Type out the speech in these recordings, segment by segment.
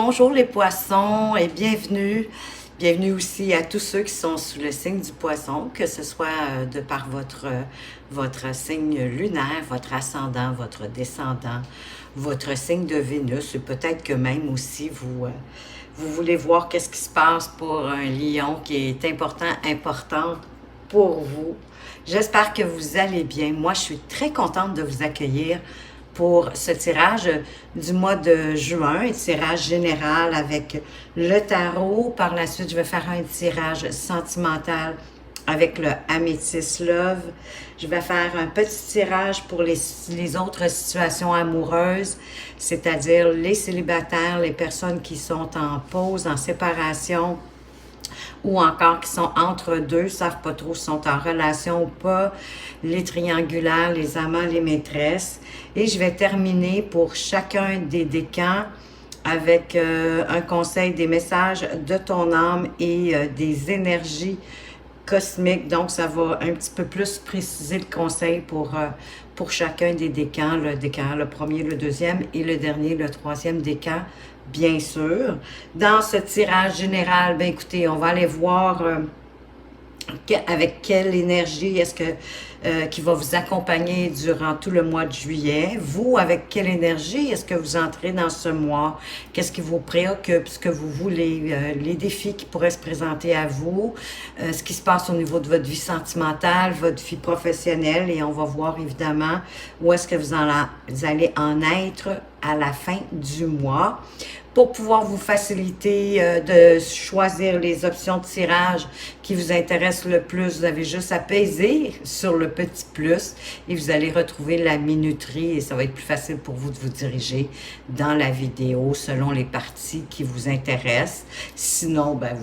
Bonjour les poissons et bienvenue. Bienvenue aussi à tous ceux qui sont sous le signe du poisson, que ce soit de par votre signe lunaire, votre ascendant, votre descendant, votre signe de Vénus, et peut-être que même aussi vous voulez voir qu'est-ce qui se passe pour un lion qui est important pour vous. J'espère que vous allez bien. Moi, je suis très contente de vous accueillir pour ce tirage du mois de juin, un tirage général avec le tarot. Par la suite, je vais faire un tirage sentimental avec le Amethyst Love. Je vais faire un petit tirage pour les autres situations amoureuses, c'est-à-dire les célibataires, les personnes qui sont en pause, en séparation, ou encore qui sont entre deux, ne savent pas trop si sont en relation ou pas, les triangulaires, les amants, les maîtresses. Et je vais terminer pour chacun des décans avec un conseil, des messages de ton âme et des énergies cosmiques. Donc, ça va un petit peu plus préciser le conseil pour chacun des décans, le premier, le deuxième et le dernier, le troisième décan, bien sûr. Dans ce tirage général, ben écoutez, on va aller voir avec quelle énergie est-ce que qui va vous accompagner durant tout le mois de juillet. Vous, avec quelle énergie est-ce que vous entrez dans ce mois? Qu'est-ce qui vous préoccupe? Ce que vous voulez? Les défis qui pourraient se présenter à vous? Ce qui se passe au niveau de votre vie sentimentale, votre vie professionnelle? Et on va voir évidemment où est-ce que vous allez en être à la fin du mois. Pour pouvoir vous faciliter de choisir les options de tirage qui vous intéressent le plus, vous avez juste à peser sur le petit plus et vous allez retrouver la minuterie et ça va être plus facile pour vous de vous diriger dans la vidéo selon les parties qui vous intéressent. Sinon, ben,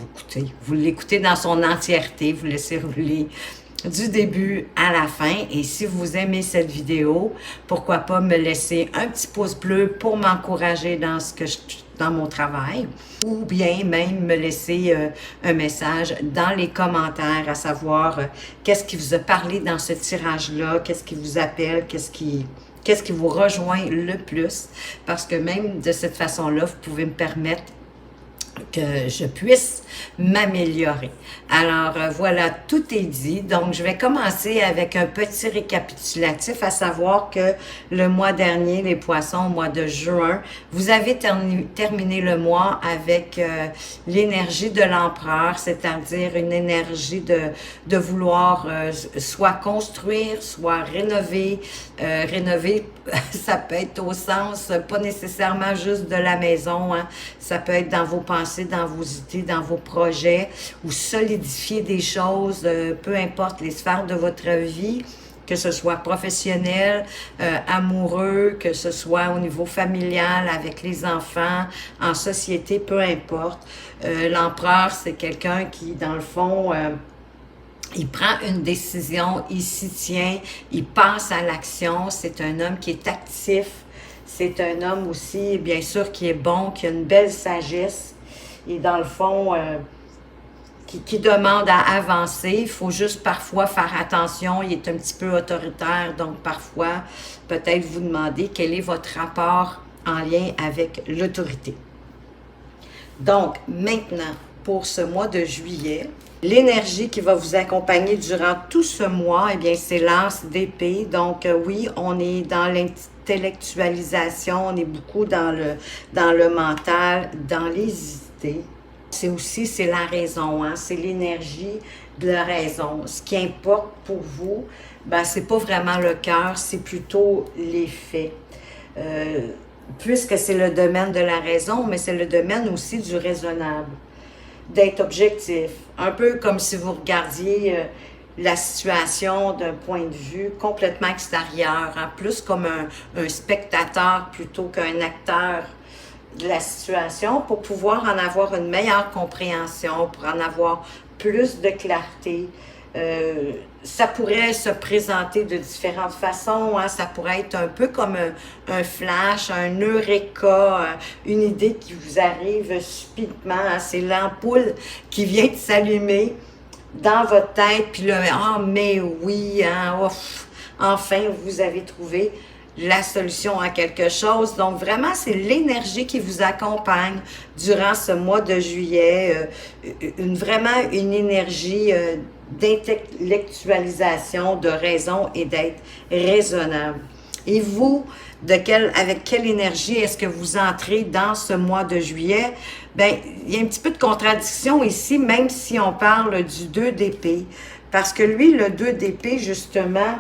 vous l'écoutez dans son entièreté, vous laissez rouler du début à la fin. Et si vous aimez cette vidéo, pourquoi pas me laisser un petit pouce bleu pour m'encourager dans mon travail, ou bien même me laisser un message dans les commentaires, à savoir qu'est-ce qui vous a parlé dans ce tirage-là, qu'est-ce qui vous appelle, qu'est-ce qui vous rejoint le plus, parce que même de cette façon-là, vous pouvez me permettre que je puisse m'améliorer. Alors, voilà, tout est dit. Donc, je vais commencer avec un petit récapitulatif, à savoir que le mois dernier, les poissons, au mois de juin, vous avez terminé le mois avec l'énergie de l'empereur, c'est-à-dire une énergie de vouloir soit construire, soit rénover. Rénover, ça peut être au sens, pas nécessairement juste de la maison, hein. Ça peut être dans vos pensées, dans vos idées, dans vos projets, ou solidifier des choses, peu importe les sphères de votre vie, que ce soit professionnel, amoureux, que ce soit au niveau familial, avec les enfants, en société, peu importe. L'empereur, c'est quelqu'un qui, dans le fond, il prend une décision, il s'y tient, il passe à l'action. C'est un homme qui est actif. C'est un homme aussi, bien sûr, qui est bon, qui a une belle sagesse. Et dans le fond, qui demande à avancer. Il faut juste parfois faire attention. Il est un petit peu autoritaire. Donc, parfois, peut-être vous demander quel est votre rapport en lien avec l'autorité. Donc, maintenant, pour ce mois de juillet, l'énergie qui va vous accompagner durant tout ce mois, eh bien, c'est l'as d'épée. Donc, oui, on est dans l'intellectualisation, on est beaucoup dans le mental, dans les idées. C'est la raison, hein? C'est l'énergie de la raison. Ce qui importe pour vous, ben, c'est pas vraiment le cœur, c'est plutôt les faits. Puisque c'est le domaine de la raison, mais c'est le domaine aussi du raisonnable, d'être objectif. Un peu comme si vous regardiez la situation d'un point de vue complètement extérieur, hein? Plus comme un spectateur plutôt qu'un acteur de la situation, pour pouvoir en avoir une meilleure compréhension, pour en avoir plus de clarté. Ça pourrait se présenter de différentes façons, hein? Ça pourrait être un peu comme un flash, un eureka, une idée qui vous arrive subitement, hein? C'est l'ampoule qui vient de s'allumer dans votre tête, puis là, ah, mais oui, hein? Ouf, enfin, vous avez trouvé la solution à quelque chose. Donc, vraiment, c'est l'énergie qui vous accompagne durant ce mois de juillet. Vraiment une énergie d'intellectualisation, de raison et d'être raisonnable. Et vous, avec quelle énergie est-ce que vous entrez dans ce mois de juillet? Bien, il y a un petit peu de contradiction ici, même si on parle du 2 d'épée. Parce que lui, le 2 d'épée, justement,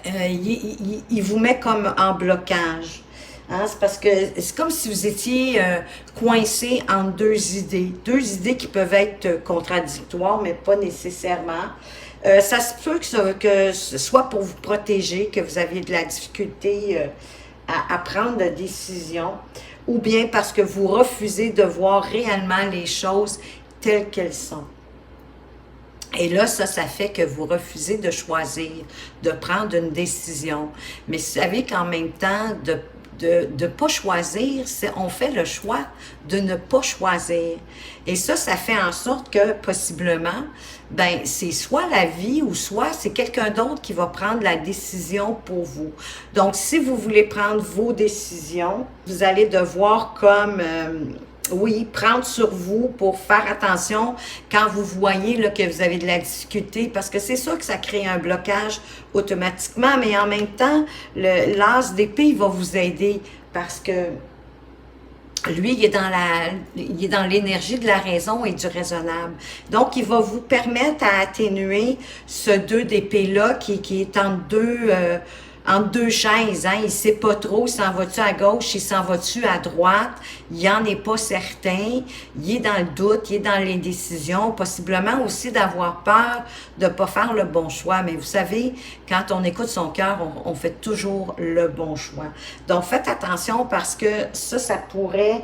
il vous met comme en blocage. Hein? C'est parce que c'est comme si vous étiez coincé entre deux idées. Deux idées qui peuvent être contradictoires, mais pas nécessairement. Ça se peut que ce soit pour vous protéger, que vous aviez de la difficulté à prendre de décisions, ou bien parce que vous refusez de voir réellement les choses telles qu'elles sont. Et là, ça fait que vous refusez de choisir, de prendre une décision. Mais vous savez qu'en même temps, de pas choisir, on fait le choix de ne pas choisir. Et ça fait en sorte que, possiblement, ben c'est soit la vie ou soit c'est quelqu'un d'autre qui va prendre la décision pour vous. Donc, si vous voulez prendre vos décisions, vous allez devoir comme... oui, prendre sur vous pour faire attention quand vous voyez là, que vous avez de la difficulté, parce que c'est sûr que ça crée un blocage automatiquement, mais en même temps, l'as d'épée, il va vous aider parce que lui, il est dans l'énergie de la raison et du raisonnable. Donc, il va vous permettre à atténuer ce 2 d'épée-là qui est entre deux chaises, hein. Il ne sait pas trop, il s'en va-tu à gauche, il s'en va-tu à droite, il n'en est pas certain, il est dans le doute, il est dans l'indécision, possiblement aussi d'avoir peur de ne pas faire le bon choix. Mais vous savez, quand on écoute son cœur, on fait toujours le bon choix. Donc, faites attention parce que ça pourrait...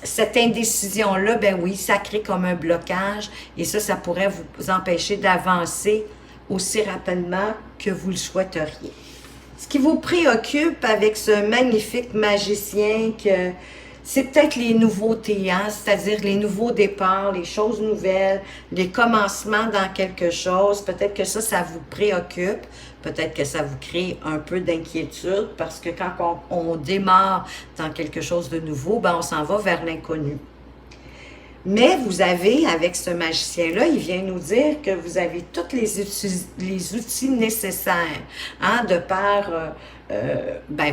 Cette indécision-là, ben oui, ça crée comme un blocage et ça pourrait vous empêcher d'avancer aussi rapidement que vous le souhaiteriez. Ce qui vous préoccupe avec ce magnifique magicien, c'est peut-être les nouveautés, hein? C'est-à-dire les nouveaux départs, les choses nouvelles, les commencements dans quelque chose. Peut-être que ça vous préoccupe. Peut-être que ça vous crée un peu d'inquiétude parce que quand on démarre dans quelque chose de nouveau, ben on s'en va vers l'inconnu. Mais vous avez, avec ce magicien-là, il vient nous dire que vous avez tous les outils nécessaires, hein, de par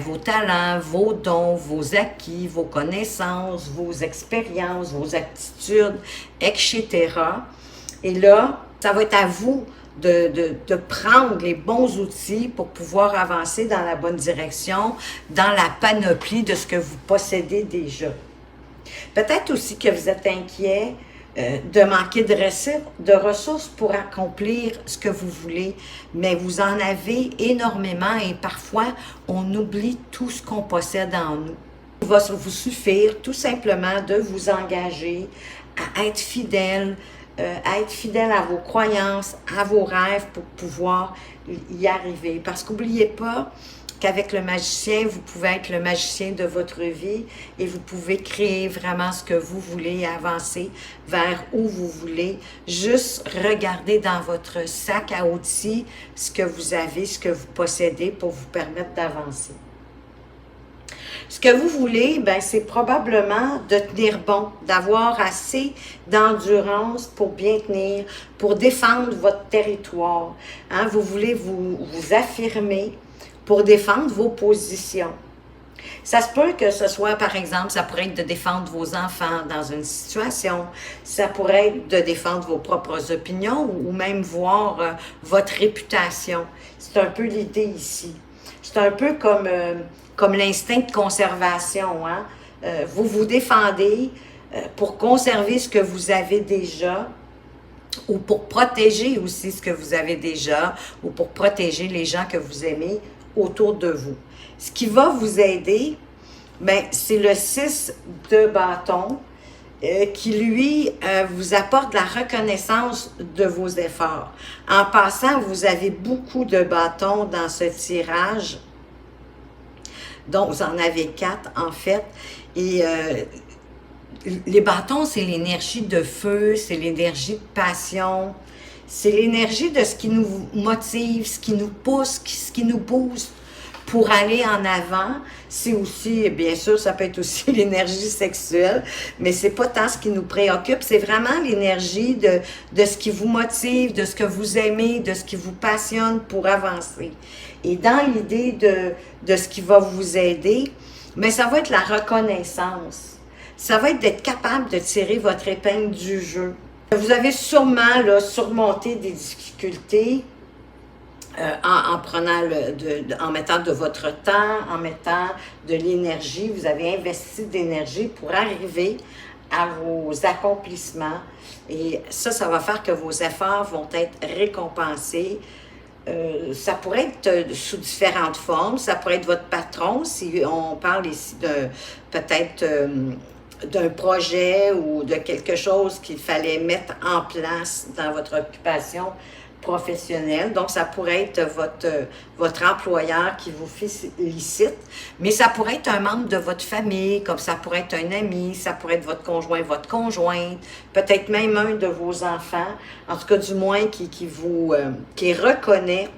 vos talents, vos dons, vos acquis, vos connaissances, vos expériences, vos aptitudes, etc. Et là, ça va être à vous de prendre les bons outils pour pouvoir avancer dans la bonne direction, dans la panoplie de ce que vous possédez déjà. Peut-être aussi que vous êtes inquiet de manquer de ressources pour accomplir ce que vous voulez, mais vous en avez énormément et parfois, on oublie tout ce qu'on possède en nous. Il va vous suffire tout simplement de vous engager à être fidèle à vos croyances, à vos rêves pour pouvoir y arriver. Parce qu'oubliez pas qu'avec le magicien, vous pouvez être le magicien de votre vie et vous pouvez créer vraiment ce que vous voulez, avancer vers où vous voulez. Juste regardez dans votre sac à outils ce que vous avez, ce que vous possédez pour vous permettre d'avancer. Ce que vous voulez, ben, c'est probablement de tenir bon, d'avoir assez d'endurance pour bien tenir, pour défendre votre territoire. Hein? Vous voulez vous affirmer pour défendre vos positions. Ça se peut que ce soit, par exemple, ça pourrait être de défendre vos enfants dans une situation, ça pourrait être de défendre vos propres opinions ou même voir votre réputation. C'est un peu l'idée ici. C'est un peu comme l'instinct de conservation. Hein? Vous vous défendez pour conserver ce que vous avez déjà ou pour protéger aussi ce que vous avez déjà ou pour protéger les gens que vous aimez autour de vous. Ce qui va vous aider, ben, c'est le 6 de bâton qui, lui, vous apporte la reconnaissance de vos efforts. En passant, vous avez beaucoup de bâtons dans ce tirage. Donc, vous en avez 4, en fait. Et les bâtons, c'est l'énergie de feu, c'est l'énergie de passion, c'est l'énergie de ce qui nous motive, ce qui nous pousse, ce qui nous booste pour aller en avant. C'est aussi, bien sûr, ça peut être aussi l'énergie sexuelle, mais c'est pas tant ce qui nous préoccupe, c'est vraiment l'énergie de ce qui vous motive, de ce que vous aimez, de ce qui vous passionne pour avancer. Et dans l'idée de ce qui va vous aider, mais ça va être la reconnaissance. Ça va être d'être capable de tirer votre épingle du jeu. Vous avez sûrement là, surmonté des difficultés en mettant de votre temps, en mettant de l'énergie. Vous avez investi de l'énergie pour arriver à vos accomplissements. Et ça va faire que vos efforts vont être récompensés. Ça pourrait être sous différentes formes. Ça pourrait être votre patron, si on parle ici peut-être d'un projet ou de quelque chose qu'il fallait mettre en place dans votre occupation professionnelle. Donc, ça pourrait être votre employeur qui vous félicite, mais ça pourrait être un membre de votre famille, comme ça pourrait être un ami, ça pourrait être votre conjoint, votre conjointe, peut-être même un de vos enfants, en tout cas du moins qui reconnaît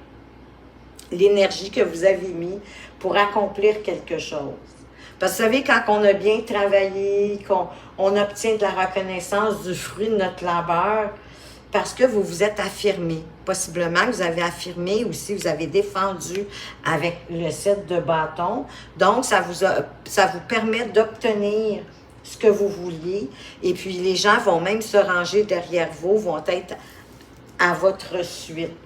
l'énergie que vous avez mis pour accomplir quelque chose. Parce que vous savez, quand on a bien travaillé, qu'on obtient de la reconnaissance du fruit de notre labeur, parce que vous vous êtes affirmé. Possiblement que vous avez affirmé aussi, vous avez défendu avec le 7 de bâton. Donc, ça vous permet d'obtenir ce que vous vouliez. Et puis, les gens vont même se ranger derrière vous, vont être à votre suite.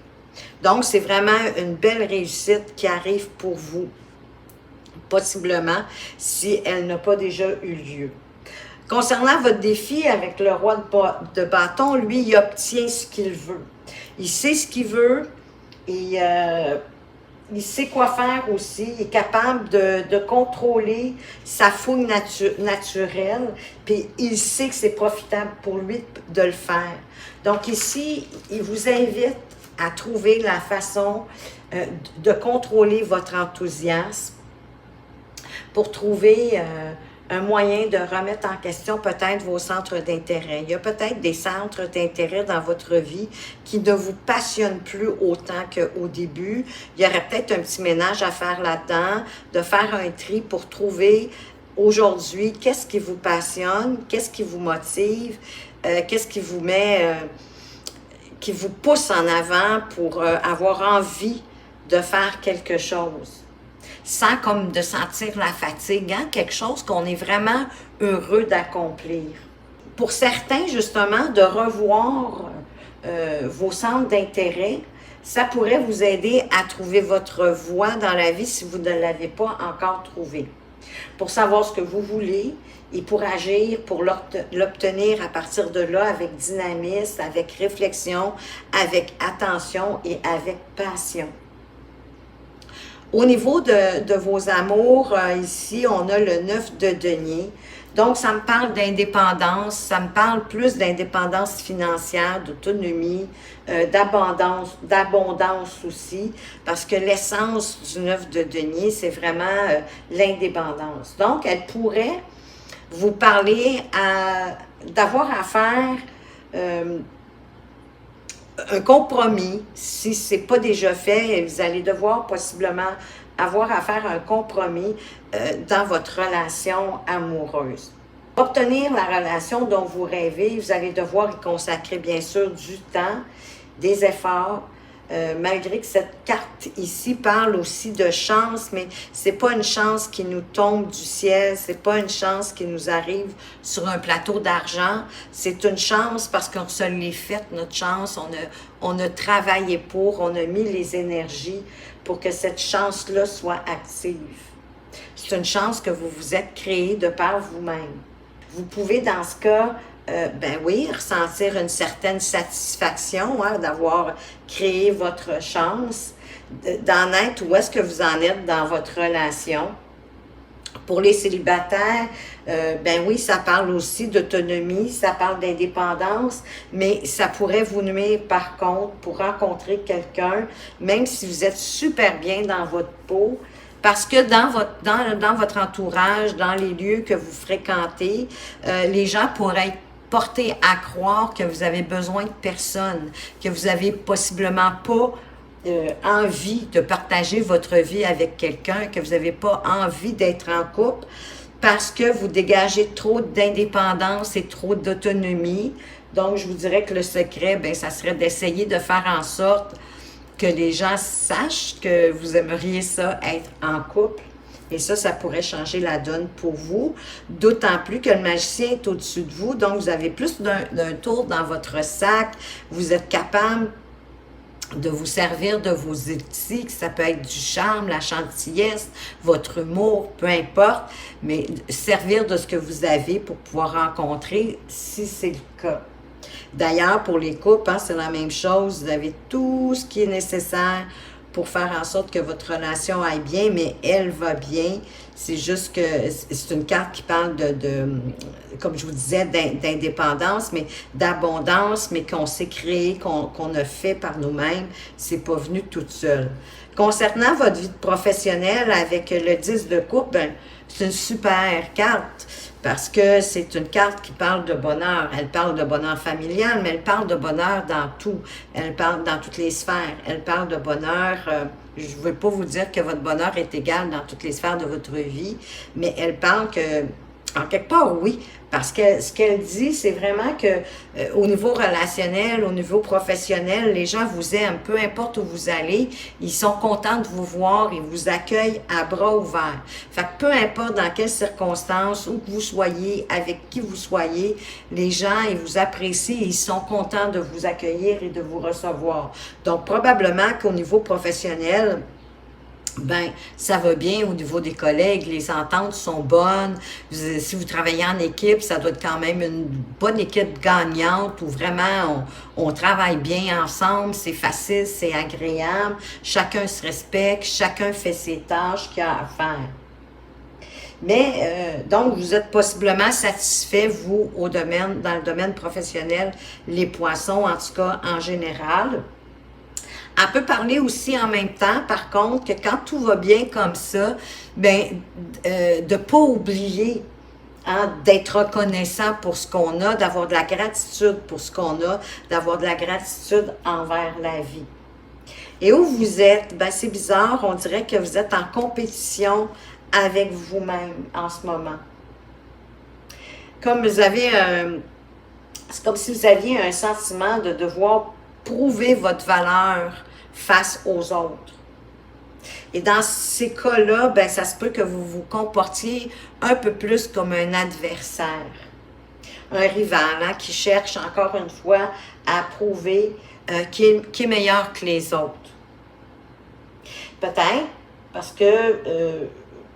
Donc, c'est vraiment une belle réussite qui arrive pour vous, possiblement, si elle n'a pas déjà eu lieu. Concernant votre défi avec le roi de bâton, lui, il obtient ce qu'il veut. Il sait ce qu'il veut et il sait quoi faire aussi. Il est capable de contrôler sa fougue naturelle, puis il sait que c'est profitable pour lui de le faire. Donc ici, il vous invite à trouver la façon de contrôler votre enthousiasme pour trouver un moyen de remettre en question peut-être vos centres d'intérêt. Il y a peut-être des centres d'intérêt dans votre vie qui ne vous passionnent plus autant qu'au début. Il y aurait peut-être un petit ménage à faire là-dedans, de faire un tri pour trouver aujourd'hui qu'est-ce qui vous passionne, qu'est-ce qui vous motive, qu'est-ce qui vous met, qui vous pousse en avant pour avoir envie de faire quelque chose. Sans comme de sentir la fatigue, hein? Quelque chose qu'on est vraiment heureux d'accomplir. Pour certains, justement, de revoir vos centres d'intérêt, ça pourrait vous aider à trouver votre voie dans la vie si vous ne l'avez pas encore trouvée. Pour savoir ce que vous voulez et pour agir, pour l'obtenir à partir de là avec dynamisme, avec réflexion, avec attention et avec passion. Au niveau de vos amours, ici, on a le 9 de denier. Donc, ça me parle d'indépendance, ça me parle plus d'indépendance financière, d'autonomie, d'abondance aussi, parce que l'essence du 9 de denier, c'est vraiment l'indépendance. Donc, elle pourrait vous parler d'avoir à faire un compromis. Si ce n'est pas déjà fait, vous allez devoir possiblement avoir à faire un compromis dans votre relation amoureuse. Pour obtenir la relation dont vous rêvez, vous allez devoir y consacrer bien sûr du temps, des efforts, malgré que cette carte ici parle aussi de chance, mais c'est pas une chance qui nous tombe du ciel, c'est pas une chance qui nous arrive sur un plateau d'argent, c'est une chance parce qu'on se l'est faite, notre chance, on a travaillé pour, on a mis les énergies pour que cette chance-là soit active. C'est une chance que vous vous êtes créée de par vous-même. Vous pouvez, dans ce cas, ben oui, ressentir une certaine satisfaction hein, d'avoir créé votre chance, d'en être où est-ce que vous en êtes dans votre relation. Pour les célibataires, ben oui, ça parle aussi d'autonomie, ça parle d'indépendance, mais ça pourrait vous nuire par contre pour rencontrer quelqu'un, même si vous êtes super bien dans votre peau, parce que dans votre entourage, dans les lieux que vous fréquentez, les gens pourraient être portés à croire que vous avez besoin de personne, que vous avez possiblement pas envie de partager votre vie avec quelqu'un, que vous n'avez pas envie d'être en couple, parce que vous dégagez trop d'indépendance et trop d'autonomie. Donc, je vous dirais que le secret, ben, ça serait d'essayer de faire en sorte que les gens sachent que vous aimeriez ça, être en couple. Et ça pourrait changer la donne pour vous. D'autant plus que le magicien est au-dessus de vous. Donc, vous avez plus d'un tour dans votre sac. Vous êtes capable de vous servir de vos outils, que ça peut être du charme, la gentillesse, votre humour, peu importe, mais servir de ce que vous avez pour pouvoir rencontrer, si c'est le cas. D'ailleurs, pour les couples, hein, c'est la même chose. Vous avez tout ce qui est nécessaire pour faire en sorte que votre relation aille bien, mais elle va bien. C'est juste que c'est une carte qui parle comme je vous disais, d'indépendance, mais d'abondance, mais qu'on s'est créé, qu'on a fait par nous-mêmes. C'est pas venu toute seule. Concernant votre vie professionnelle avec le 10 de coupe, ben, c'est une super carte parce que c'est une carte qui parle de bonheur. Elle parle de bonheur familial, mais elle parle de bonheur dans tout. Elle parle dans toutes les sphères. Elle parle de bonheur. Je ne veux pas vous dire que votre bonheur est égal dans toutes les sphères de votre vie, mais elle parle que, en quelque part, oui, parce que ce qu'elle dit, c'est vraiment que au niveau relationnel, au niveau professionnel, les gens vous aiment, peu importe où vous allez, ils sont contents de vous voir, ils vous accueillent à bras ouverts. Fait que peu importe dans quelles circonstances, où que vous soyez, avec qui vous soyez, les gens, ils vous apprécient et ils sont contents de vous accueillir et de vous recevoir. Donc, probablement qu'au niveau professionnel, ben, ça va bien au niveau des collègues, les ententes sont bonnes. Si vous travaillez en équipe, ça doit être quand même une bonne équipe gagnante où vraiment on travaille bien ensemble, c'est facile, c'est agréable, chacun se respecte, chacun fait ses tâches qu'il a à faire. Mais, donc, vous êtes possiblement satisfait, vous, dans le domaine professionnel, les poissons, en tout cas, en général. Elle peut parler aussi en même temps, par contre, que quand tout va bien comme ça, ben, de ne pas oublier hein, d'être reconnaissant pour ce qu'on a, d'avoir de la gratitude pour ce qu'on a, d'avoir de la gratitude envers la vie. Et où vous êtes, ben, c'est bizarre, on dirait que vous êtes en compétition avec vous-même en ce moment. Comme vous avez c'est comme si vous aviez un sentiment de devoir prouver votre valeur face aux autres. Et dans ces cas-là, ben, ça se peut que vous vous comportiez un peu plus comme un adversaire, un rival hein, qui cherche encore une fois à prouver qui est meilleur que les autres. Peut-être parce que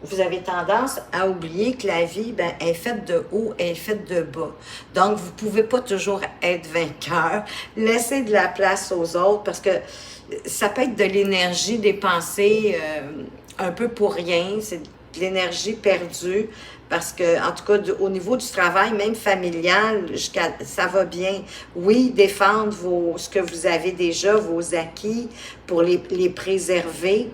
vous avez tendance à oublier que la vie ben, est faite de haut, elle est faite de bas. Donc, vous ne pouvez pas toujours être vainqueur. Laissez de la place aux autres parce que ça peut être de l'énergie dépensée un peu pour rien. C'est de l'énergie perdue parce que, en tout cas, au niveau du travail, même familial, ça va bien. Oui, défendre ce que vous avez déjà, vos acquis, pour les préserver.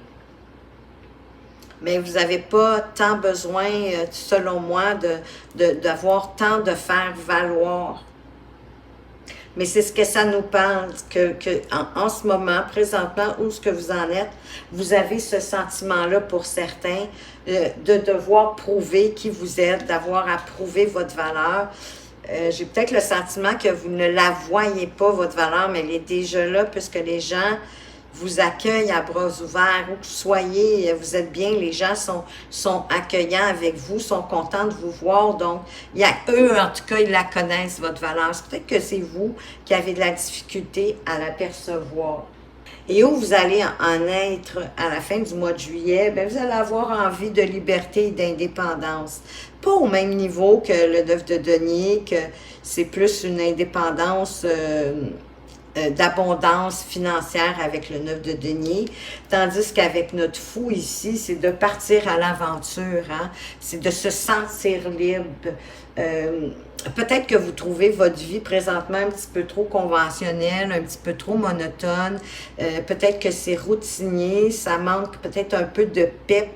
Mais vous n'avez pas tant besoin, selon moi, d'avoir tant de faire valoir. Mais c'est ce que ça nous parle, en ce moment, présentement, où ce que vous en êtes, vous avez ce sentiment-là pour certains, de devoir prouver qui vous êtes, d'avoir à prouver votre valeur. J'ai peut-être le sentiment que vous ne la voyez pas, votre valeur, mais elle est déjà là, puisque les gens vous accueillent à bras ouverts, où que vous soyez, vous êtes bien, les gens sont accueillants avec vous, sont contents de vous voir, donc eux, en tout cas, ils la connaissent, votre valeur. C'est peut-être que c'est vous qui avez de la difficulté à l'apercevoir. Et où vous allez en être à la fin du mois de juillet, bien, vous allez avoir envie de liberté et d'indépendance. Pas au même niveau que le 9 de denier, que c'est plus une indépendance d'abondance financière avec le 9 de denier, tandis qu'avec notre fou ici, c'est de partir à l'aventure, hein? C'est de se sentir libre. Peut-être que vous trouvez votre vie présentement un petit peu trop conventionnelle, un petit peu trop monotone. Peut-être que c'est routinier, ça manque peut-être un peu de pep.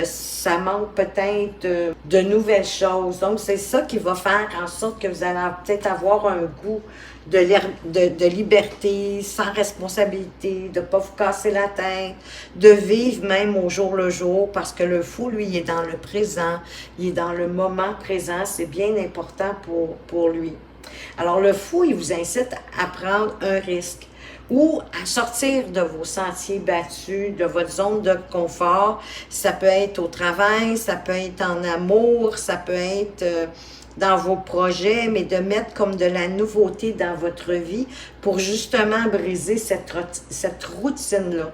Ça manque peut-être de nouvelles choses. Donc, c'est ça qui va faire en sorte que vous allez peut-être avoir un goût de liberté, sans responsabilité, de ne pas vous casser la tête, de vivre même au jour le jour, parce que le fou, lui, il est dans le présent, il est dans le moment présent, c'est bien important pour lui. Alors, le fou, il vous incite à prendre un risque ou à sortir de vos sentiers battus, de votre zone de confort. Ça peut être au travail, ça peut être en amour, ça peut être dans vos projets, mais de mettre comme de la nouveauté dans votre vie pour justement briser cette routine-là.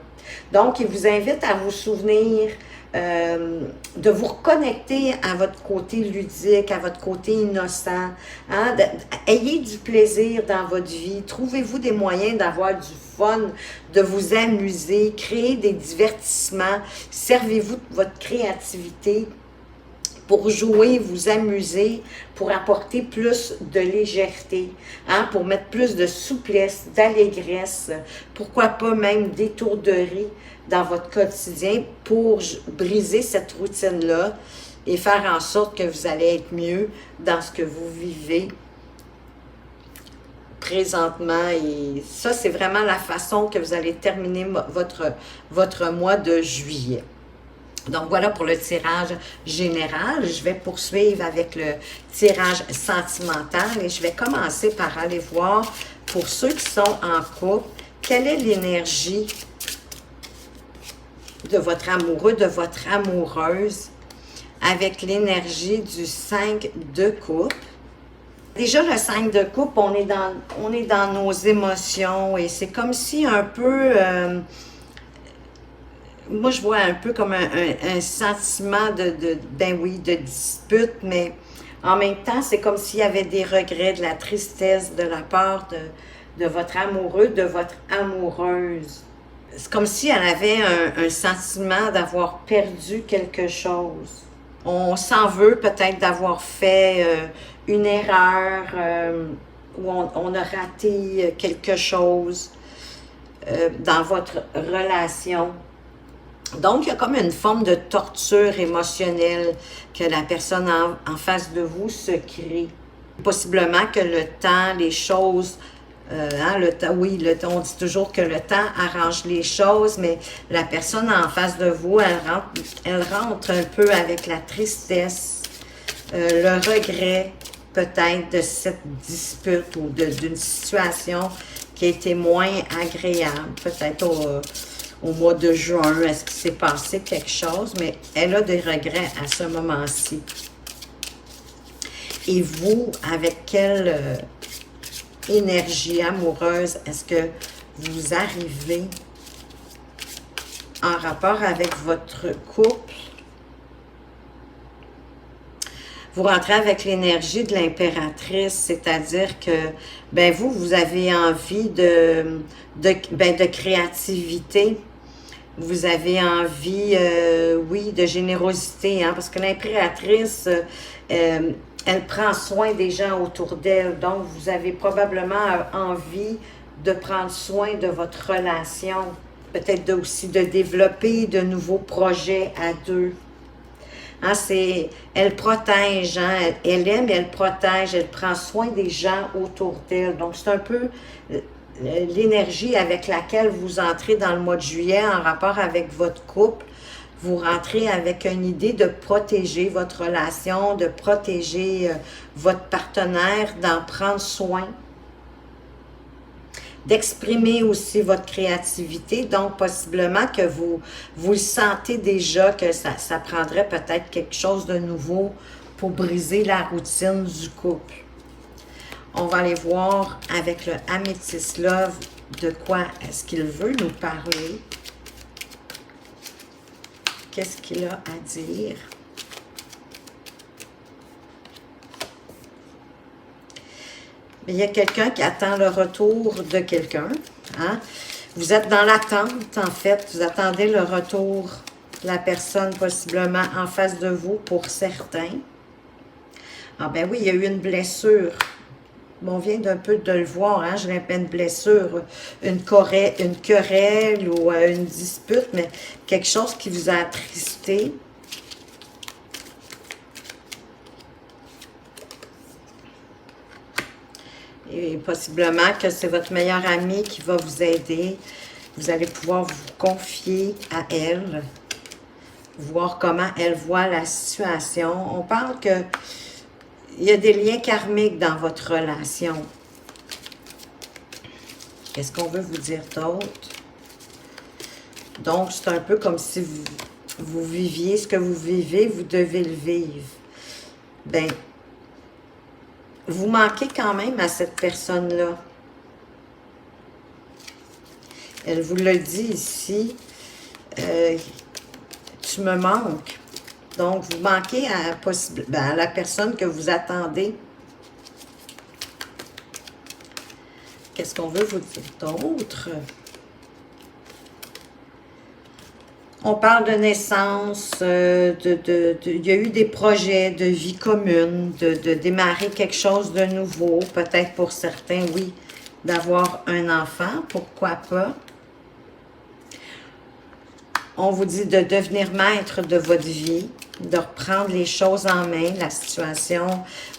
Donc, il vous invite à vous souvenir de vous reconnecter à votre côté ludique, à votre côté innocent. Hein? Ayez du plaisir dans votre vie. Trouvez-vous des moyens d'avoir du fun, de vous amuser, créer des divertissements. Servez-vous de votre créativité pour jouer, vous amuser, pour apporter plus de légèreté, hein, pour mettre plus de souplesse, d'allégresse, pourquoi pas même d'étourderie dans votre quotidien pour briser cette routine-là et faire en sorte que vous allez être mieux dans ce que vous vivez présentement. Et ça, c'est vraiment la façon que vous allez terminer votre mois de juillet. Donc, voilà pour le tirage général. Je vais poursuivre avec le tirage sentimental et je vais commencer par aller voir, pour ceux qui sont en couple, quelle est l'énergie de votre amoureux, de votre amoureuse, avec l'énergie du 5 de coupe. Déjà, le 5 de coupe, on est dans nos émotions et c'est comme si un peu... moi, je vois un peu comme un sentiment ben oui, de dispute, mais en même temps, c'est comme s'il y avait des regrets, de la tristesse de la part de votre amoureux, de votre amoureuse. C'est comme si elle avait un sentiment d'avoir perdu quelque chose. On s'en veut peut-être d'avoir fait une erreur ou on a raté quelque chose dans votre relation. Donc, il y a comme une forme de torture émotionnelle que la personne en face de vous se crée. Possiblement que le temps, les choses, hein, le temps, oui, on dit toujours que le temps arrange les choses, mais la personne en face de vous, elle rentre un peu avec la tristesse, le regret peut-être de cette dispute ou d'une situation qui a été moins agréable, peut-être au mois de juin, est-ce qu'il s'est passé quelque chose, mais elle a des regrets à ce moment-ci. Et vous, avec quelle énergie amoureuse est-ce que vous arrivez en rapport avec votre couple? Vous rentrez avec l'énergie de l'impératrice, c'est-à-dire que ben vous avez envie de créativité. Vous avez envie, oui, de générosité, hein, parce que l'impératrice, elle prend soin des gens autour d'elle. Donc, vous avez probablement envie de prendre soin de votre relation. Peut-être aussi de développer de nouveaux projets à deux. Hein, elle protège, hein, elle aime, elle protège, elle prend soin des gens autour d'elle. Donc, c'est un peu l'énergie avec laquelle vous entrez dans le mois de juillet en rapport avec votre couple. Vous rentrez avec une idée de protéger votre relation, de protéger votre partenaire, d'en prendre soin, d'exprimer aussi votre créativité. Donc, possiblement que vous le sentez déjà que ça prendrait peut-être quelque chose de nouveau pour briser la routine du couple. On va aller voir avec le Amethyst Love de quoi est-ce qu'il veut nous parler. Qu'est-ce qu'il a à dire? Il y a quelqu'un qui attend le retour de quelqu'un. Hein? Vous êtes dans l'attente, en fait. Vous attendez le retour de la personne possiblement en face de vous pour certains. Ah ben oui, il y a eu une blessure. Bon, on vient d'un peu de le voir, hein, je répète, une blessure, une querelle ou une dispute, mais quelque chose qui vous a attristé. Et possiblement que c'est votre meilleure amie qui va vous aider. Vous allez pouvoir vous confier à elle, voir comment elle voit la situation. On parle que il y a des liens karmiques dans votre relation. Qu'est-ce qu'on veut vous dire d'autre? Donc, c'est un peu comme si vous viviez ce que vous vivez, vous devez le vivre. Ben, vous manquez quand même à cette personne-là. Elle vous le dit ici, tu me manques. Donc, vous manquez à la personne que vous attendez. Qu'est-ce qu'on veut vous dire d'autre? On parle de naissance, il y a eu des projets de vie commune, de démarrer quelque chose de nouveau, peut-être pour certains, oui, d'avoir un enfant, pourquoi pas. On vous dit de devenir maître de votre vie, de reprendre les choses en main, la situation,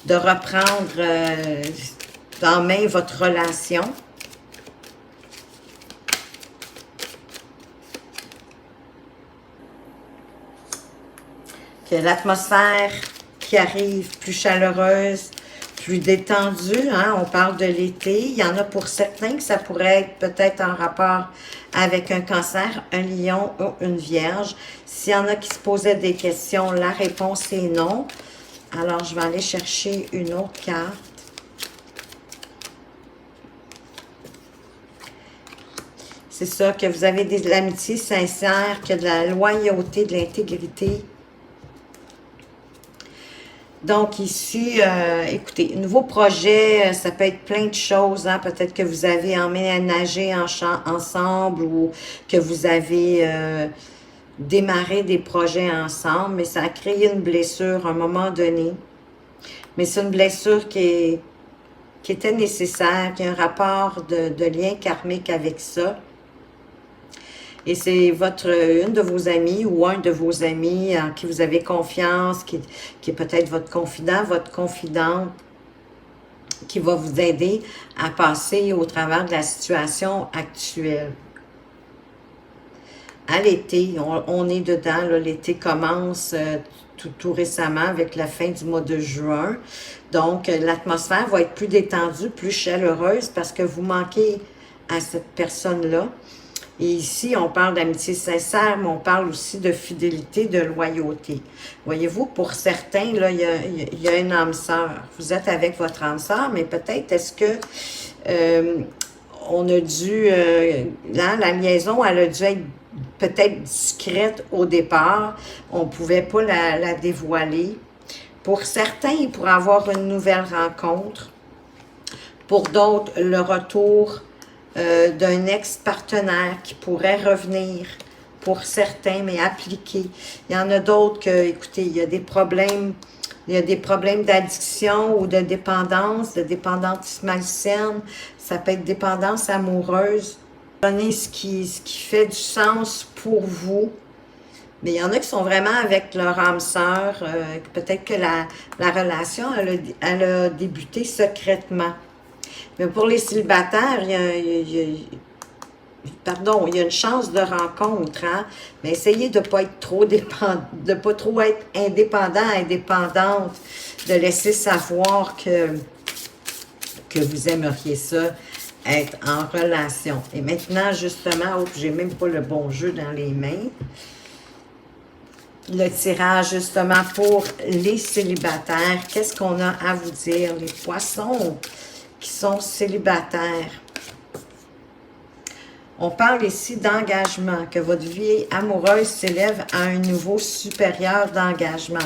de reprendre en main votre relation. Que l'atmosphère qui arrive plus chaleureuse, plus détendue, hein, on parle de l'été. Il y en a pour certains que ça pourrait être peut-être en rapport avec un cancer, un lion ou une vierge. S'il y en a qui se posaient des questions, la réponse est non. Alors, je vais aller chercher une autre carte. C'est ça, que vous avez de l'amitié sincère, que de la loyauté, de l'intégrité. Donc ici, écoutez, nouveau projet, ça peut être plein de choses. Hein? Peut-être que vous avez emménagé ensemble ou que vous avez démarré des projets ensemble, mais ça a créé une blessure à un moment donné. Mais c'est une blessure qui était nécessaire, qui a un rapport de lien karmique avec ça. Et c'est une de vos amies ou un de vos amis en qui vous avez confiance, qui est peut-être votre confident, votre confidente, qui va vous aider à passer au travers de la situation actuelle. À l'été, on est dedans, l'été commence tout récemment avec la fin du mois de juin. Donc, l'atmosphère va être plus détendue, plus chaleureuse parce que vous manquez à cette personne-là. Et ici, on parle d'amitié sincère, mais on parle aussi de fidélité, de loyauté. Voyez-vous, pour certains, là, il y a une âme sœur. Vous êtes avec votre âme sœur, mais peut-être est-ce que on a dû, là, la liaison, elle a dû être peut-être discrète au départ. On ne pouvait pas la dévoiler. Pour certains, il pourrait avoir une nouvelle rencontre. Pour d'autres, le retour d'un ex-partenaire qui pourrait revenir pour certains, mais appliqué. Il y en a d'autres que, écoutez, il y a des problèmes d'addiction ou de dépendance malsaine. Ça peut être dépendance amoureuse. Donnez ce qui fait du sens pour vous. Mais il y en a qui sont vraiment avec leur âme sœur. Peut-être que la relation, elle a débuté secrètement. Mais pour les célibataires, il y a une chance de rencontre, hein? Mais essayez de ne pas être trop être indépendant, indépendante, de laisser savoir que vous aimeriez ça, être en relation. Et maintenant, justement, j'ai même pas le bon jeu dans les mains. Le tirage, justement, pour les célibataires. Qu'est-ce qu'on a à vous dire, les poissons qui sont célibataires? On parle ici d'engagement, que votre vie amoureuse s'élève à un niveau supérieur d'engagement.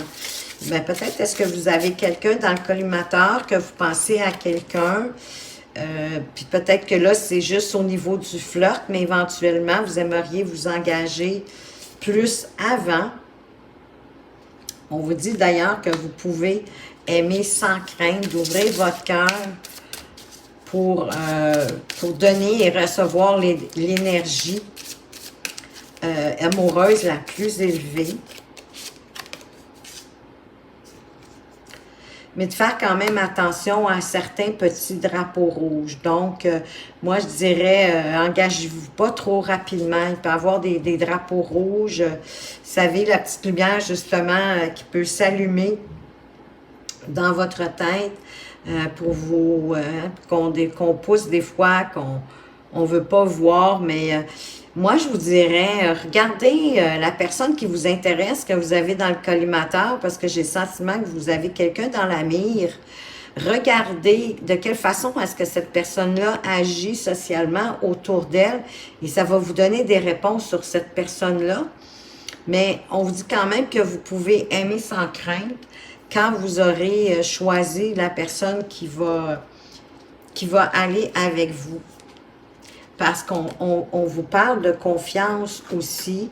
Bien, peut-être est-ce que vous avez quelqu'un dans le collimateur, que vous pensez à quelqu'un, puis peut-être que là, c'est juste au niveau du flirt, mais éventuellement, vous aimeriez vous engager plus avant. On vous dit d'ailleurs que vous pouvez aimer sans crainte, d'ouvrir votre cœur pour donner et recevoir l'énergie amoureuse la plus élevée. Mais de faire quand même attention à certains petits drapeaux rouges. Donc, moi, je dirais, engagez-vous pas trop rapidement. Il peut y avoir des drapeaux rouges. Vous savez, la petite lumière, justement, qui peut s'allumer dans votre tête pour vous, qu'on pousse des fois, qu'on ne veut pas voir, mais moi, je vous dirais, regardez la personne qui vous intéresse, que vous avez dans le collimateur, parce que j'ai le sentiment que vous avez quelqu'un dans la mire. Regardez de quelle façon est-ce que cette personne-là agit socialement autour d'elle, et ça va vous donner des réponses sur cette personne-là. Mais on vous dit quand même que vous pouvez aimer sans crainte quand vous aurez choisi la personne qui va aller avec vous. Parce qu'on vous parle de confiance aussi,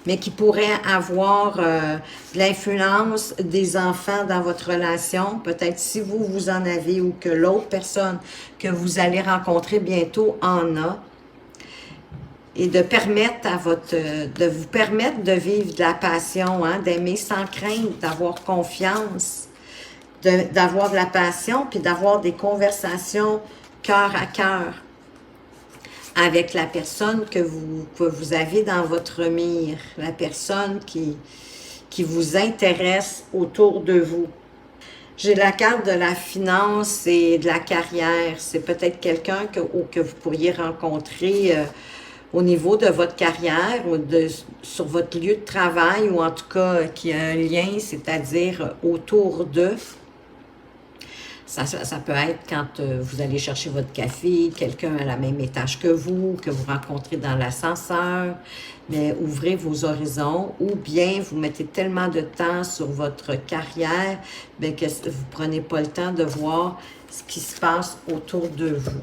mais qui pourrait avoir de l'influence des enfants dans votre relation. Peut-être si vous en avez ou que l'autre personne que vous allez rencontrer bientôt en a. Et de permettre de vous permettre de vivre de la passion, hein, d'aimer sans crainte, d'avoir confiance, d'avoir de la passion, puis d'avoir des conversations cœur à cœur avec la personne que vous avez dans votre mire, la personne qui vous intéresse autour de vous. J'ai la carte de la finance et de la carrière. C'est peut-être quelqu'un que vous pourriez rencontrer au niveau de votre carrière ou sur votre lieu de travail, ou en tout cas qui a un lien, c'est-à-dire autour d'eux. Ça peut être quand vous allez chercher votre café, quelqu'un à la même étage que vous rencontrez dans l'ascenseur, mais ouvrez vos horizons, ou bien vous mettez tellement de temps sur votre carrière bien que vous ne prenez pas le temps de voir ce qui se passe autour de vous.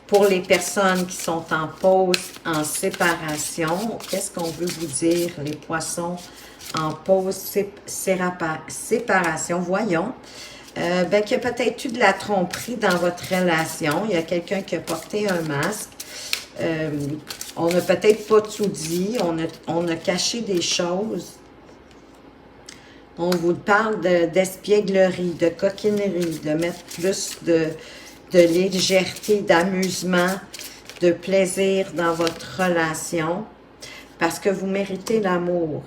Pour les personnes qui sont en pause, en séparation, qu'est-ce qu'on veut vous dire, les poissons en pause, séparation? Voyons. Ben, qu'il y a peut-être eu de la tromperie dans votre relation. Il y a quelqu'un qui a porté un masque. On n'a peut-être pas tout dit. On a caché des choses. On vous parle d'espièglerie, de coquinerie, de mettre plus de légèreté, d'amusement, de plaisir dans votre relation, parce que vous méritez l'amour.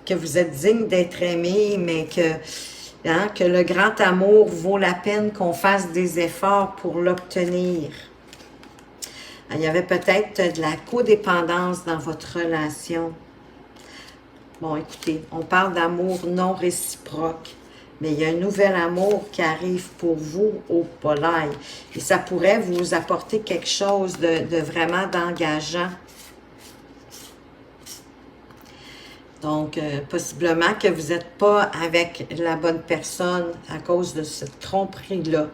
Que vous êtes digne d'être aimé, mais que le grand amour vaut la peine qu'on fasse des efforts pour l'obtenir. Il y avait peut-être de la codépendance dans votre relation. Bon, écoutez, on parle d'amour non réciproque. Mais il y a un nouvel amour qui arrive pour vous au polaire. Et ça pourrait vous apporter quelque chose de vraiment d'engageant. Donc, possiblement que vous n'êtes pas avec la bonne personne à cause de cette tromperie-là.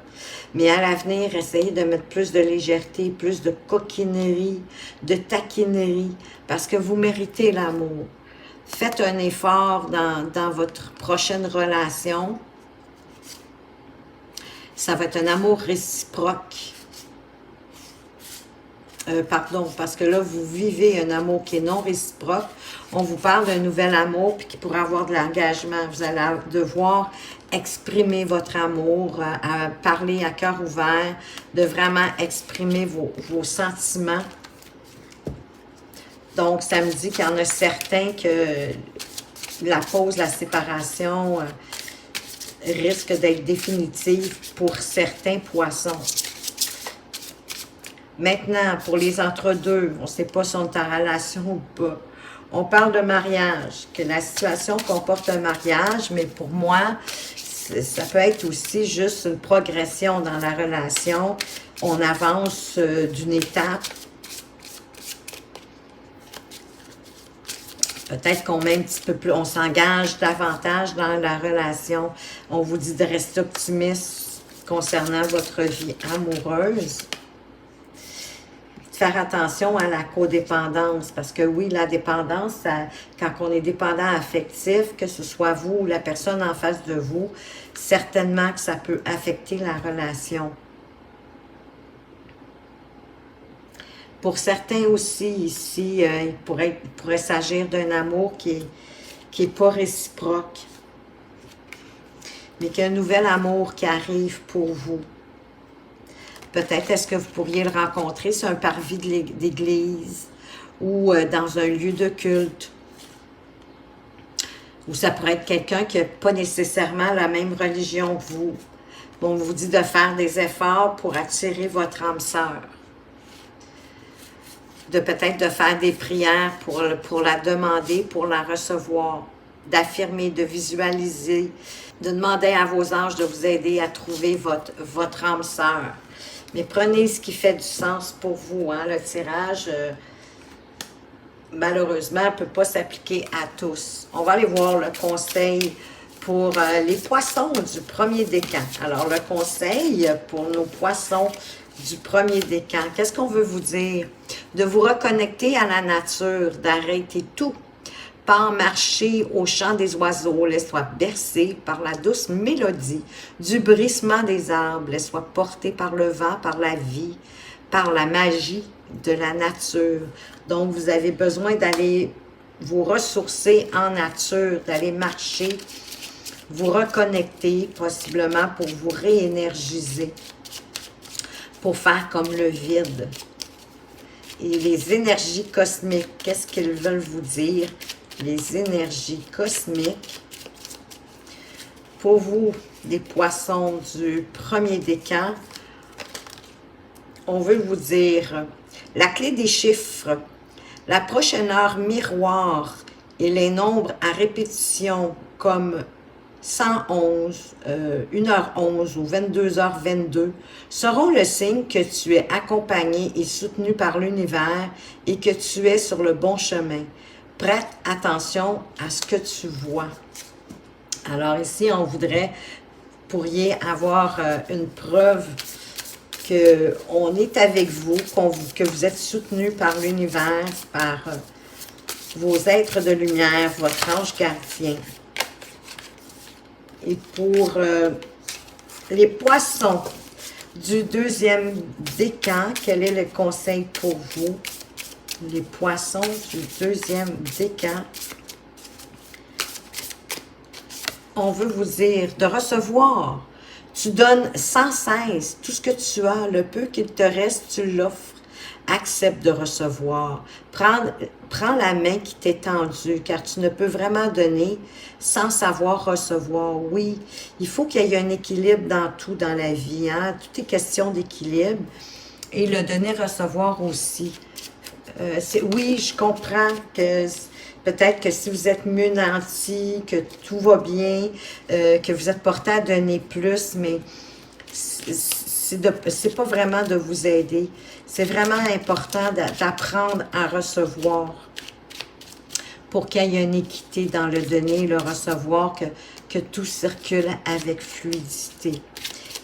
Mais à l'avenir, essayez de mettre plus de légèreté, plus de coquinerie, de taquinerie, parce que vous méritez l'amour. Faites un effort dans votre prochaine relation. Ça va être un amour réciproque. Pardon, parce que là, vous vivez un amour qui est non réciproque. On vous parle d'un nouvel amour puis qui pourra avoir de l'engagement. Vous allez devoir exprimer votre amour, à parler à cœur ouvert, de vraiment exprimer vos sentiments. Donc, ça me dit qu'il y en a certains que la pause, la séparation risque d'être définitive pour certains poissons. Maintenant, pour les entre-deux, on ne sait pas si on est en relation ou pas. On parle de mariage, que la situation comporte un mariage, mais pour moi, ça peut être aussi juste une progression dans la relation. On avance d'une étape. Peut-être qu'on met un petit peu plus, on s'engage davantage dans la relation. On vous dit de rester optimiste concernant votre vie amoureuse. faire attention à la codépendance, parce que oui, la dépendance, quand on est dépendant affectif, que ce soit vous ou la personne en face de vous, certainement que ça peut affecter la relation. Pour certains aussi, ici, il pourrait s'agir d'un amour qui est pas réciproque, mais qu'il y a un nouvel amour qui arrive pour vous. Peut-être est-ce que vous pourriez le rencontrer sur un parvis d'église ou dans un lieu de culte. Ou ça pourrait être quelqu'un qui n'a pas nécessairement la même religion que vous. On vous dit de faire des efforts pour attirer votre âme sœur. De peut-être de faire des prières pour la demander, pour la recevoir. D'affirmer, de visualiser, de demander à vos anges de vous aider à trouver votre âme sœur. Mais prenez ce qui fait du sens pour vous. Hein? Le tirage, malheureusement, ne peut pas s'appliquer à tous. On va aller voir le conseil pour les poissons du premier décan. Alors, le conseil pour nos poissons du premier décan, qu'est-ce qu'on veut vous dire? De vous reconnecter à la nature, d'arrêter tout. Pas marcher au chant des oiseaux, laisse-toi bercer par la douce mélodie du bruissement des arbres, laisse-toi porter par le vent, par la vie, par la magie de la nature. Donc, vous avez besoin d'aller vous ressourcer en nature, d'aller marcher, vous reconnecter possiblement pour vous réénergiser, pour faire comme le vide. Et les énergies cosmiques, qu'est-ce qu'ils veulent vous dire? Les énergies cosmiques pour vous, les poissons du premier décan, on veut vous dire la clé des chiffres, la prochaine heure miroir et les nombres à répétition comme 111, 1h11 ou 22h22 seront le signe que tu es accompagné et soutenu par l'univers et que tu es sur le bon chemin. Prête attention à ce que tu vois. Alors ici, on voudrait, pourriez avoir une preuve qu'on est avec vous, que vous êtes soutenu par l'univers, par vos êtres de lumière, votre ange gardien. Et pour les poissons du deuxième décan, quel est le conseil pour vous? Les poissons du deuxième décan. On veut vous dire de recevoir. Tu donnes sans cesse tout ce que tu as, le peu qu'il te reste, tu l'offres. Accepte de recevoir. Prends la main qui t'est tendue, car tu ne peux vraiment donner sans savoir recevoir. Oui, il faut qu'il y ait un équilibre dans tout dans la vie. Hein? Tout est question d'équilibre. Et le donner-recevoir aussi. Oui, je comprends que peut-être que si vous êtes mieux nanti, que tout va bien, que vous êtes porté à donner plus, mais c'est pas vraiment de vous aider. C'est vraiment important d'apprendre à recevoir pour qu'il y ait une équité dans le donner et le recevoir, que tout circule avec fluidité.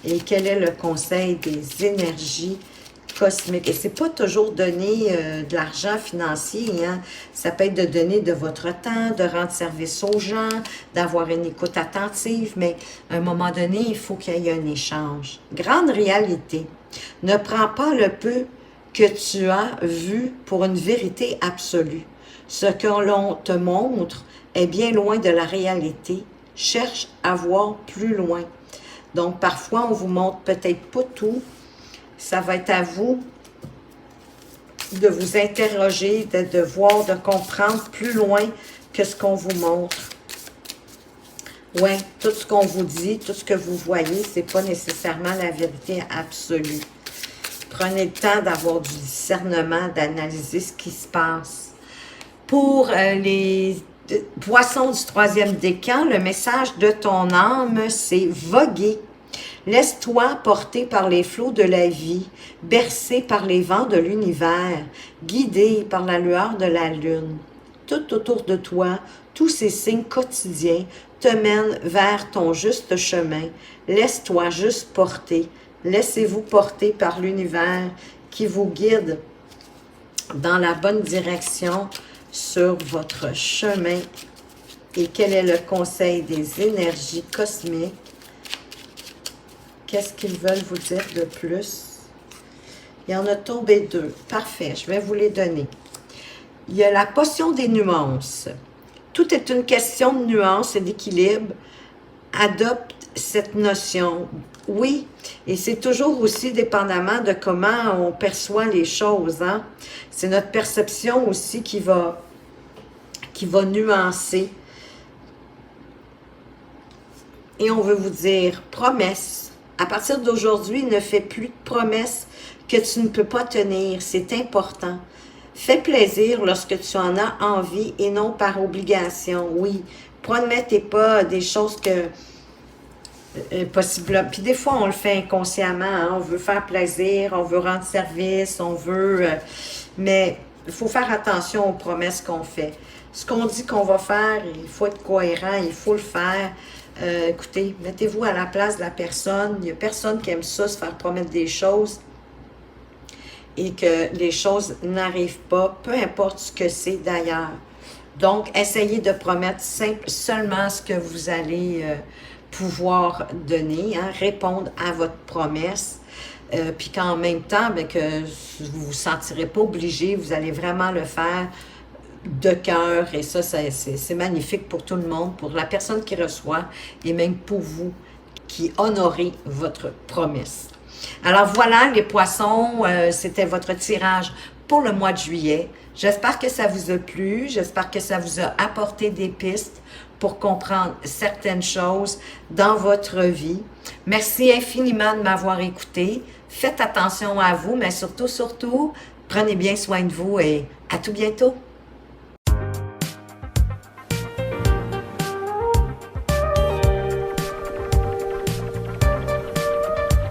Et quel est le conseil des énergies cosmique. Et c'est pas toujours donner de l'argent financier, hein. Ça peut être de donner de votre temps, de rendre service aux gens, d'avoir une écoute attentive, mais à un moment donné, il faut qu'il y ait un échange. Grande réalité. Ne prends pas le peu que tu as vu pour une vérité absolue. Ce que l'on te montre est bien loin de la réalité. Cherche à voir plus loin. Donc, parfois, on vous montre peut-être pas tout. Ça va être à vous de vous interroger, de voir, de comprendre plus loin que ce qu'on vous montre. Oui, tout ce qu'on vous dit, tout ce que vous voyez, ce n'est pas nécessairement la vérité absolue. Prenez le temps d'avoir du discernement, d'analyser ce qui se passe. Pour les poissons du troisième décan, le message de ton âme, c'est voguer. Laisse-toi porter par les flots de la vie, bercé par les vents de l'univers, guidé par la lueur de la lune. Tout autour de toi, tous ces signes quotidiens te mènent vers ton juste chemin. Laisse-toi juste porter. Laissez-vous porter par l'univers qui vous guide dans la bonne direction sur votre chemin. Et quel est le conseil des énergies cosmiques? Qu'est-ce qu'ils veulent vous dire de plus? Il y en a tombé 2. Parfait, je vais vous les donner. Il y a la potion des nuances. Tout est une question de nuance et d'équilibre. Adopte cette notion. Oui, et c'est toujours aussi dépendamment de comment on perçoit les choses. Hein? C'est notre perception aussi qui va nuancer. Et on veut vous dire, promesse. À partir d'aujourd'hui, ne fais plus de promesses que tu ne peux pas tenir. C'est important. Fais plaisir lorsque tu en as envie et non par obligation. Oui, promettez pas des choses que possible. Puis des fois, on le fait inconsciemment. Hein? On veut faire plaisir, on veut rendre service, on veut... mais il faut faire attention aux promesses qu'on fait. Ce qu'on dit qu'on va faire, il faut être cohérent, il faut le faire. Écoutez, mettez-vous à la place de la personne. Il n'y a personne qui aime ça, se faire promettre des choses et que les choses n'arrivent pas, peu importe ce que c'est d'ailleurs. Donc, essayez de promettre seulement ce que vous allez pouvoir donner, hein, répondre à votre promesse. Puis qu'en même temps, bien, que vous ne vous sentirez pas obligé, vous allez vraiment le faire de cœur, et ça c'est magnifique pour tout le monde, pour la personne qui reçoit, et même pour vous qui honorez votre promesse. Alors voilà les poissons, c'était votre tirage pour le mois de juillet. J'espère que ça vous a plu, j'espère que ça vous a apporté des pistes pour comprendre certaines choses dans votre vie. Merci infiniment de m'avoir écouté. Faites attention à vous, mais surtout, prenez bien soin de vous et à tout bientôt.